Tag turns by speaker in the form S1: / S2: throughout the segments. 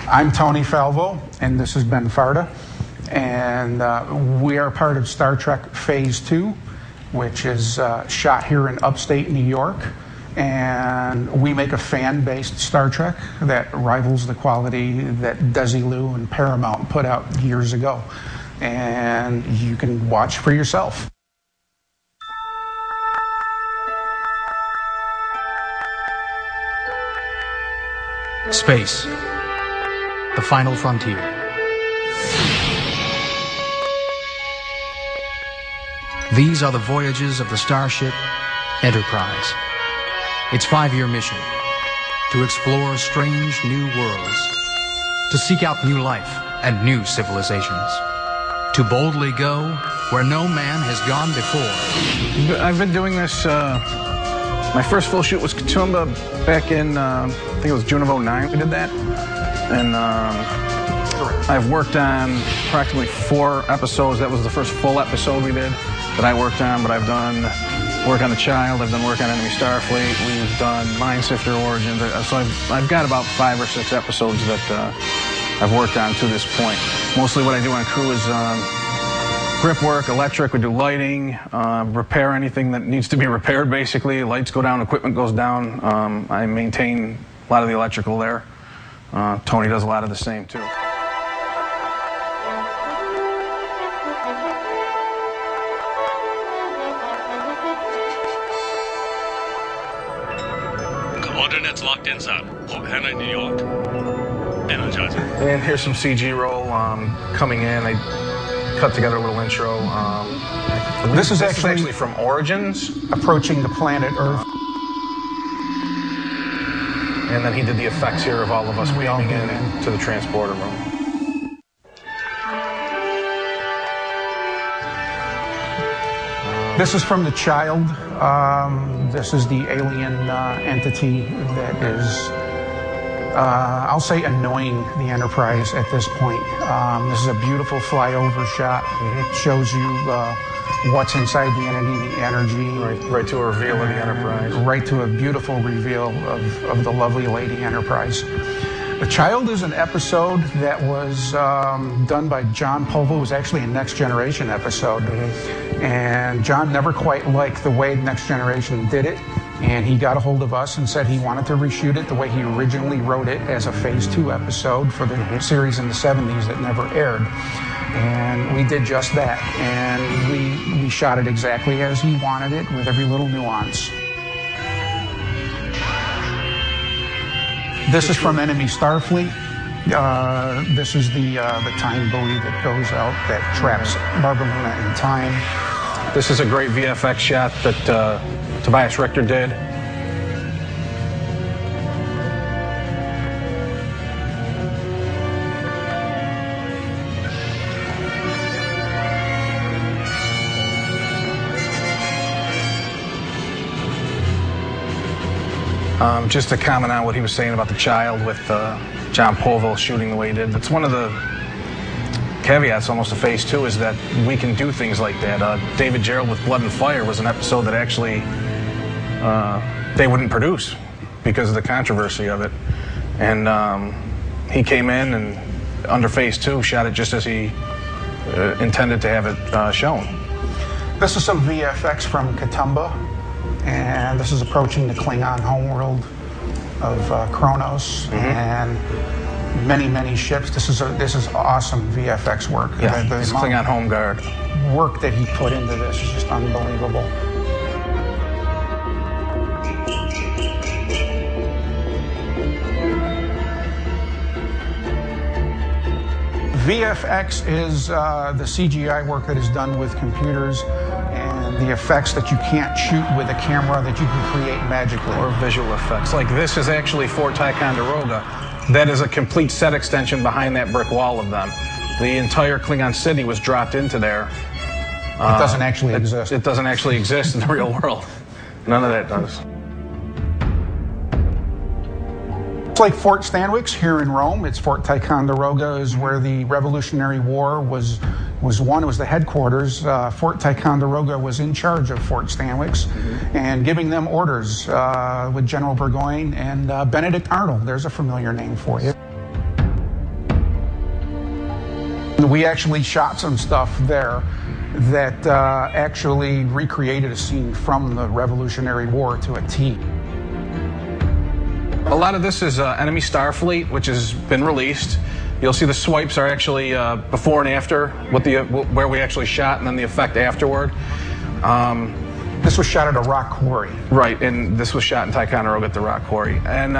S1: I'm Tony Falvo, and this is Ben Farda, and we are part of Star Trek Phase 2, which is shot here in upstate New York, and we make a fan-based Star Trek that rivals the quality that Desilu and Paramount put out years ago, and you can watch for yourself.
S2: Space, the final frontier. These are the voyages of the starship Enterprise. Its 5-year mission: to explore strange new worlds, to seek out new life and new civilizations, to boldly go where no man has gone before.
S3: I've been doing this, my first full shoot was Katoomba back in, I think it was June of '09 we did that. And I've worked on approximately 4 episodes. That was the first full episode we did that I worked on, but I've done work on The Child, I've done work on Enemy Starfleet, we've done Minesifter Origins, so I've got about 5 or 6 episodes that I've worked on to this point. Mostly what I do on crew is grip work, electric, we do lighting, repair anything that needs to be repaired basically. Lights go down, equipment goes down. I maintain a lot of the electrical there. Tony does a lot of the same too.
S4: Coordinates locked in, sir. Port Hannah, New York. Energizer.
S3: And here's some CG roll coming in. I cut together a little intro.
S1: This is actually
S3: from Origins.
S1: Approaching the planet Earth.
S3: And then he did the effects here of all of us wheeling in to the transporter room.
S1: This is from The Child. This is the alien entity that is, I'll say, annoying the Enterprise at this point. This is a beautiful flyover shot. It shows you what's inside the entity, the energy.
S3: Right to a reveal of the Enterprise.
S1: Right to a beautiful reveal of the lovely Lady Enterprise. The Child is an episode that was done by John Falvo. It was actually a Next Generation episode. And John never quite liked the way Next Generation did it. And he got a hold of us and said he wanted to reshoot it the way he originally wrote it as a Phase 2 episode for the series in the 70s that never aired. And we did just that. And we shot it exactly as he wanted it, with every little nuance. This is from Enemy Starfleet. This is the time buoy that goes out that traps Barbara Luna in time.
S3: This is a great VFX shot that Tobias Richter did. Just to comment on what he was saying about The Child with John Falvo shooting the way he did. That's one of the caveats almost of Phase 2 is that we can do things like that. David Gerald with Blood and Fire was an episode that actually they wouldn't produce because of the controversy of it. And he came in and under Phase 2 shot it just as he intended to have it shown.
S1: This is some VFX from Katoomba, and this is approaching the Klingon homeworld of Kronos, and many ships. This is awesome VFX work.
S3: Yeah, this is Klingon Home Guard.
S1: Work that he put into this is just unbelievable. VFX is the CGI work that is done with computers and the effects that you can't shoot with a camera that you can create magically.
S3: Or visual effects. Like this is actually Fort Ticonderoga. That is a complete set extension behind that brick wall of them. The entire Klingon city was dropped into there.
S1: It doesn't actually exist.
S3: It doesn't actually exist in the real world. None of that does.
S1: It's like Fort Stanwix here in Rome. It's Fort Ticonderoga is where the Revolutionary War was won. It was the headquarters. Fort Ticonderoga was in charge of Fort Stanwix and giving them orders with General Burgoyne and Benedict Arnold. There's a familiar name for you. We actually shot some stuff there that actually recreated a scene from the Revolutionary War to a T.
S3: A lot of this is enemy Starfleet, which has been released. You'll see the swipes are actually before and after, where we actually shot, and then the effect afterward.
S1: This was shot at a rock quarry.
S3: Right, and this was shot in Ticonderoga at the rock quarry. And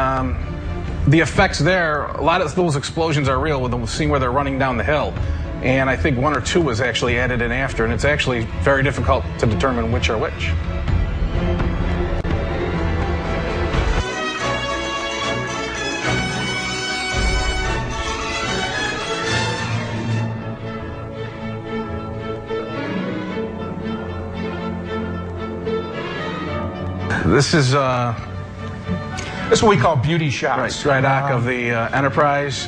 S3: the effects there, a lot of those explosions are real, with the scene where they're running down the hill. And I think 1 or 2 was actually added in after, and it's actually very difficult to determine which are which. This is
S1: what we call beauty shots.
S3: Right, of the Enterprise.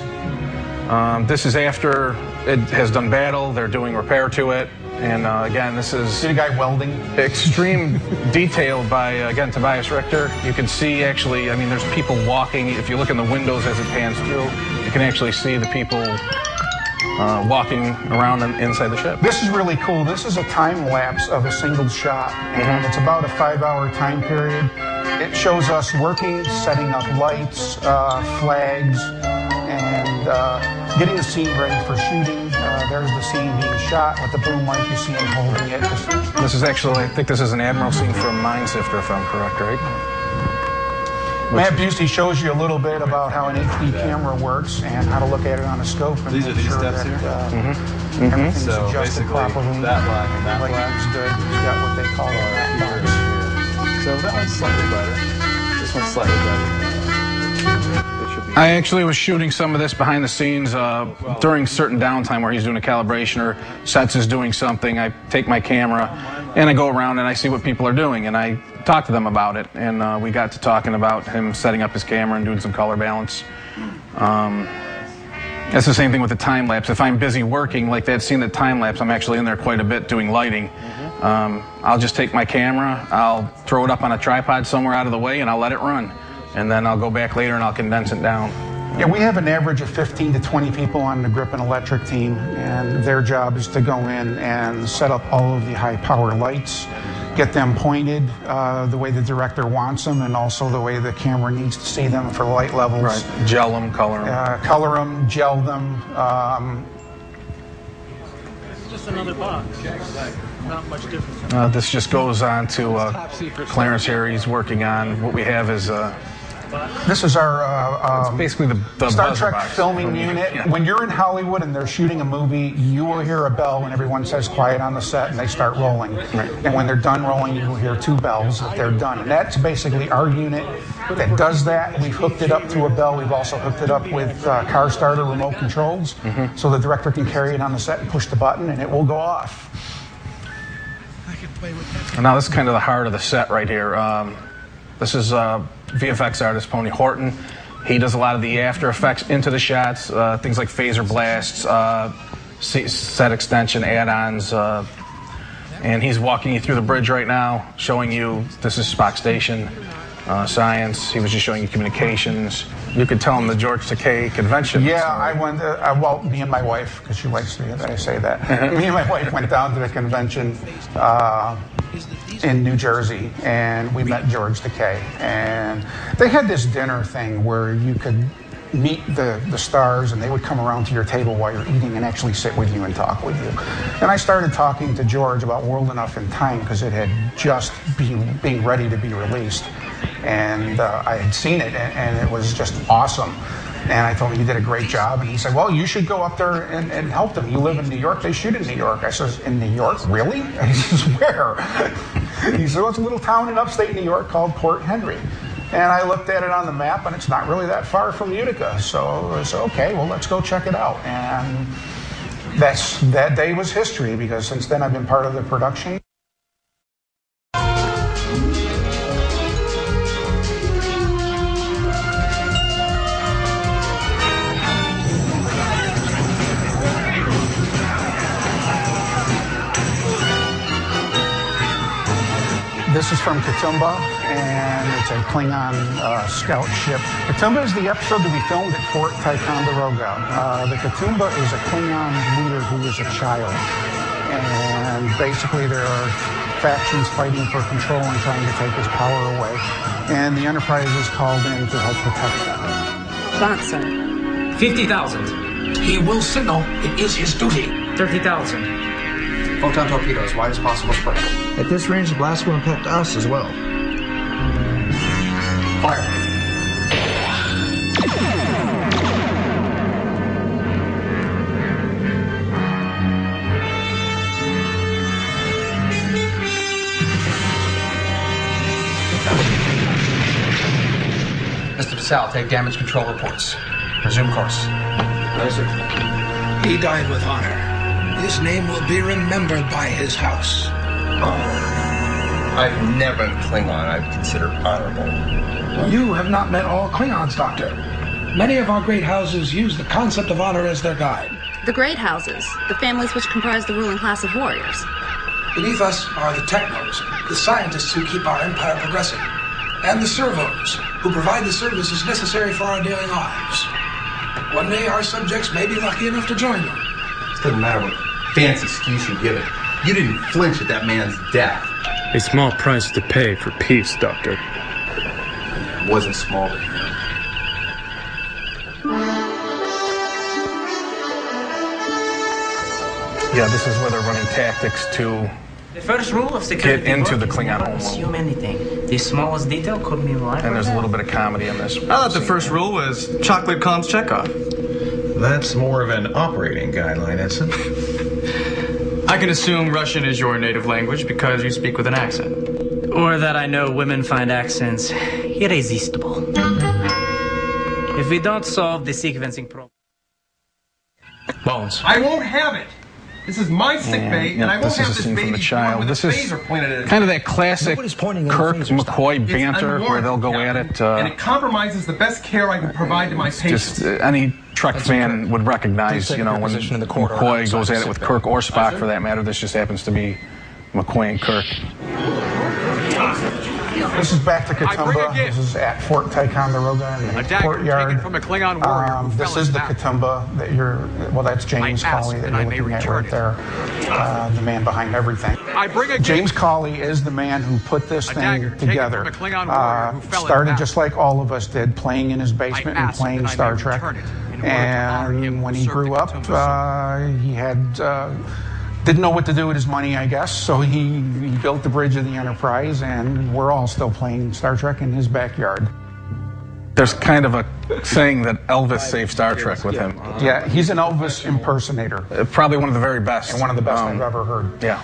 S3: This is after it has done battle. They're doing repair to it. And again, this is...
S1: See the guy welding?
S3: Extreme detail by, again, Tobias Richter. You can see, actually, I mean, there's people walking. If you look in the windows as it pans through, you can actually see the people walking around inside the ship.
S1: This is really cool. This is a time lapse of a single shot, and it's about a 5-hour time period. It shows us working, setting up lights, flags, and getting the scene ready for shooting. There's the scene being shot with the boom mic. You see him holding it.
S3: This is actually, I think this is an Admiral scene from Mine Sifter, if I'm correct, right?
S1: Matt Busey shows you a little bit about how an HD camera works and how to look at it on a scope. And
S5: these are these steps
S1: that,
S5: here?
S1: Everything's
S5: So
S1: adjusted
S5: basically,
S1: properly.
S5: that black and that black.
S1: He's good. He's got what they call a rat box.
S5: So that one's slightly brighter. This one's slightly brighter.
S3: I actually was shooting some of this behind the scenes during certain downtime where he's doing a calibration or Sets is doing something. I take my camera and I go around and I see what people are doing and I talk to them about it. And we got to talking about him setting up his camera and doing some color balance. That's the same thing with the time lapse. If I'm busy working, like that scene, the time lapse, I'm actually in there quite a bit doing lighting. I'll just take my camera, I'll throw it up on a tripod somewhere out of the way and I'll let it run. And then I'll go back later and I'll condense it down.
S1: Yeah, we have an average of 15 to 20 people on the grip and electric team, and their job is to go in and set up all of the high power lights, get them pointed the way the director wants them, and also the way the camera needs to see them for light levels.
S3: Right, gel them, color them.
S1: Color them, gel them.
S6: It's just another box. Not much difference.
S3: This just goes on to Clarence here. He's working on what we have is
S1: this is our
S3: it's basically the
S1: Star
S3: buzzer
S1: Trek
S3: box
S1: filming unit.
S3: Yeah.
S1: When you're in Hollywood and they're shooting a movie, you will hear a bell when everyone says quiet on the set and they start rolling.
S3: Right.
S1: And when they're done rolling, you will hear 2 bells that they're done. And that's basically our unit that does that. We've hooked it up to a bell. We've also hooked it up with car starter remote controls, so the director can carry it on the set and push the button and it will go off.
S3: Now this is kind of the heart of the set right here. This is VFX artist Pony Horton. He does a lot of the after effects into the shots, things like phaser blasts, set extension add-ons, and he's walking you through the bridge right now, showing you this is Spock Station, science. He was just showing you communications. You could tell him the George Takei convention.
S1: Yeah, I went, well, me and my wife, because she likes to hear that I say that. Me and my wife went down to the convention in New Jersey, and we met George Takei. And they had this dinner thing where you could meet the stars, and they would come around to your table while you're eating and actually sit with you and talk with you. And I started talking to George about World Enough in Time, because it had just being ready to be released. And I had seen it, and it was just awesome. And I told him, you did a great job. And he said, well, you should go up there and help them. You live in New York. They shoot in New York. I says, in New York? Really? And he says, where? He said, well, it's a little town in upstate New York called Port Henry. And I looked at it on the map, and it's not really that far from Utica. So I said, okay, well, let's go check it out. And that day was history, because since then I've been part of the production. This is from Katoomba, and it's a Klingon scout ship. Katoomba is the episode that we filmed at Fort Ticonderoga. The Katoomba is a Klingon leader who is a child. And basically there are factions fighting for control and trying to take his power away. And the Enterprise is called in to help protect them.
S7: Thought so.
S8: 50,000.
S9: He will signal. It is his duty.
S8: 30,000.
S2: Photon torpedoes, widest possible spread.
S10: At this range, the blast will impact us as well.
S2: Fire. Mr. DeSalle, take damage control reports. Resume course.
S9: No, sir. He died with honor. His name will be remembered by his house.
S11: I've never been a Klingon I'd consider honorable.
S9: You have not met all Klingons, Doctor. Many of our great houses use the concept of honor as their guide.
S7: The great houses, the families which comprise the ruling class of warriors.
S9: Beneath us are the technos, the scientists who keep our empire progressing, and the servos, who provide the services necessary for our daily lives. One day our subjects may be lucky enough to join them.
S11: It doesn't matter what fancy excuse you give it. You didn't flinch at that man's death.
S12: A small price to pay for peace, Doctor.
S11: It wasn't small to him.
S3: Yeah, this is where they're running tactics to
S8: The first rule of security
S3: get into
S8: work
S3: the
S8: is
S3: Klingon
S8: never
S3: home
S8: assume
S3: world.
S8: anything. The smallest detail could mean life.
S3: And there's a little bit of comedy in this.
S5: I thought the first rule was chocolate calms Chekhov.
S13: That's more of an operating guideline, isn't it?
S12: I can assume Russian is your native language because you speak with an accent.
S8: Or that I know women find accents irresistible. If we don't solve the sequencing problem...
S12: Bones.
S5: I won't have it. This is my sick bay, and I won't
S3: this is
S5: have
S3: a
S5: this
S3: scene
S5: baby
S3: from the child.
S5: with
S3: This
S5: a
S3: is
S5: phaser pointed at it.
S3: kind of that classic
S10: Nobody's pointing
S3: Kirk
S10: any fingers,
S3: McCoy
S5: It's
S3: banter where they'll go at it.
S5: and it compromises the best care I can provide to my patients.
S3: Just any Trek fan would recognize, you know, when McCoy goes at it with Kirk or Spock for that matter. This just happens to be McCoy and Kirk.
S1: This is back to Katoomba. This is at Fort Ticonderoga in the courtyard.
S14: From a Klingon warrior who
S1: This
S14: fell
S1: is
S14: in
S1: the
S14: battle.
S1: Katoomba that you're, well, that's James
S14: I ask
S1: Cawley that
S14: that I
S1: you're
S14: may
S1: looking at
S14: return
S1: right there. The man behind everything.
S14: I bring a
S1: James Cawley is the man who put this thing
S14: dagger taken
S1: together.
S14: from a Klingon warrior who fell in
S1: Started
S14: battle.
S1: just like all of us did, playing in his
S14: I
S1: basement and
S14: ask
S1: playing
S14: that I
S1: Star
S14: may
S1: Trek.
S14: return it in order to honor him
S1: And
S14: who
S1: when he
S14: served
S1: grew
S14: the
S1: up,
S14: Katoomba
S1: he had didn't know what to do with his money, I guess. So he built the bridge of the Enterprise, and we're all still playing Star Trek in his backyard.
S3: There's kind of a saying that Elvis saved Star Trek with him.
S1: Yeah, he's an Elvis impersonator.
S3: Probably one of the very best.
S1: And one of the best I've ever heard.
S3: Yeah.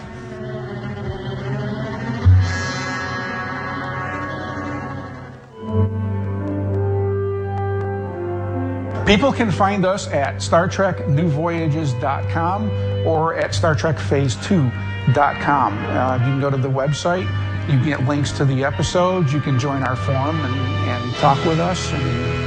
S1: People can find us at StarTrekNewVoyages.com or at StarTrekPhase2.com. You can go to the website. You can get links to the episodes. You can join our forum and talk with us. And